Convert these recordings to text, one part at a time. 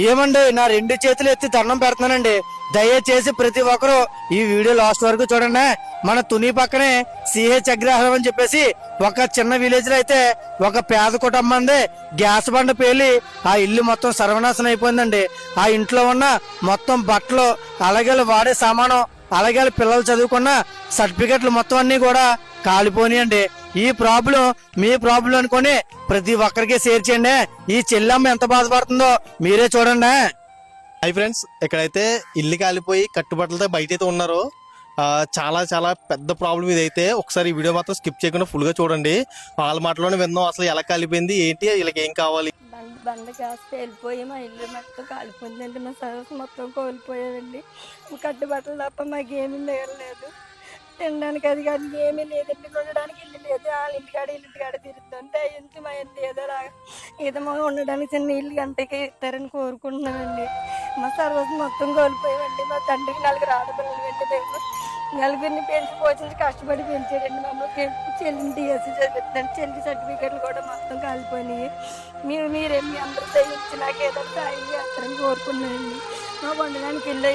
ఏమండి, నా రెండు చేతులు ఎత్తి దండం పెడుతున్నానండి. దయచేసి ప్రతి ఒక్కరు ఈ వీడియో లాస్ట్ వరకు చూడండి. మన తుని పక్కనే సిహెచ్ అగ్రహారం అని చెప్పేసి ఒక చిన్న విలేజ్ లో అయితే ఒక పేద కుటుంబంది గ్యాస్ బండ పేలి ఆ ఇల్లు మొత్తం సర్వనాశనం అయిపోయిందండి. ఆ ఇంట్లో ఉన్న మొత్తం బట్టలు, అలాగే వాడే సామాను, అలాగే పిల్లలు చదువుకున్న సర్టిఫికెట్లు మొత్తం అన్ని కూడా కాలిపోయినాయండి. ఈ ప్రాబ్లం మీ ప్రాబ్లం అనుకొని ప్రతి ఒక్కరికి షేర్ చేయండి. ఈ చెల్లమ్మ ఎంత బాధపడుతుందో మీరే చూడండి. హై ఫ్రెండ్స్, ఇక్కడైతే ఇల్లు కాలిపోయి కట్టుబట్టలతో బయట అయితే ఉన్నారు. చాలా చాలా పెద్ద ప్రాబ్లం ఇదైతే. ఒకసారి ఈ వీడియో మాత్రం స్కిప్ చేయకుండా ఫుల్ గా చూడండి. వాళ్ళ మాటలోనే విందాం అసలు ఎలా కాలిపోయింది ఏంటి, వీళ్ళకి ఏం కావాలి. బండ కాస్త వెళ్ళిపోయి మా ఇల్లు మొత్తం కాలిపోయిందండి. మా సర్వస్ మొత్తం కోల్పోయామండి. కట్టుబట్టలు తప్ప మాకేమీ లేదు. తినడానికి అది కానీ ఏమీ లేదండి. ఉండడానికి ఇల్లు లేదు. వాళ్ళ ఇంటికాడ తిరుగుతుంటే అయ్యింది మా ఇంటి ఏదో ఉండడానికి చిన్న ఇల్లు గంటకి ఇస్తారని కోరుకుంటున్నామండి. మా సర్వస్ మొత్తం కోల్పోయామండి. మా తండ్రికి 4 ఆడపిల్లలు వెంట మేము నలుగురిని పెంచి పోషించి కష్టపడి పెంచారండి. మమ్మల్ని చెల్లిని డిఎస్సీ చదివిస్తున్నాను. చెల్లి సర్టిఫికెట్లు కూడా మొత్తం కాలిపోయినాయి. మీరే మీ అందరూ దయచి నాకు ఏదో సాయం చేస్తారని కోరుకున్నానండి. మా వండడానికి ఇల్లు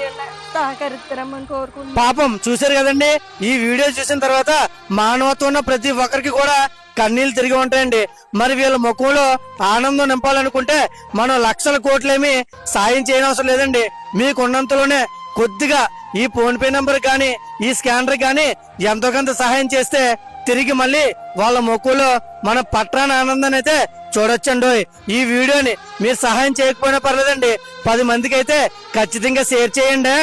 సహకరిస్తారమ్మని కోరుకుంటున్నాను. పాపం చూశారు కదండి. ఈ వీడియో చూసిన తర్వాత మానవత్వం ఉన్న ప్రతి ఒక్కరికి కూడా కన్నీళ్లు తిరిగి ఉంటాయండి. మరి వీళ్ళ ముఖంలో ఆనందం నింపాలనుకుంటే మనం లక్షల కోట్లేమి సాయం చేయనవసరం లేదండి. మీకున్నంతలోనే కొద్దిగా ఈ ఫోన్ పే నంబర్ కానీ ఈ స్కానర్ కానీ ఎంతో కొంత సహాయం చేస్తే తిరిగి మళ్ళీ వాళ్ళ ముఖంలో మన పట్రాని ఆనందాన్ని అయితే చూడొచ్చండి. ఈ వీడియోని మీరు సహాయం చేయకపోయినా పర్లేదండి, 10 మందికి అయితే ఖచ్చితంగా షేర్ చేయండి.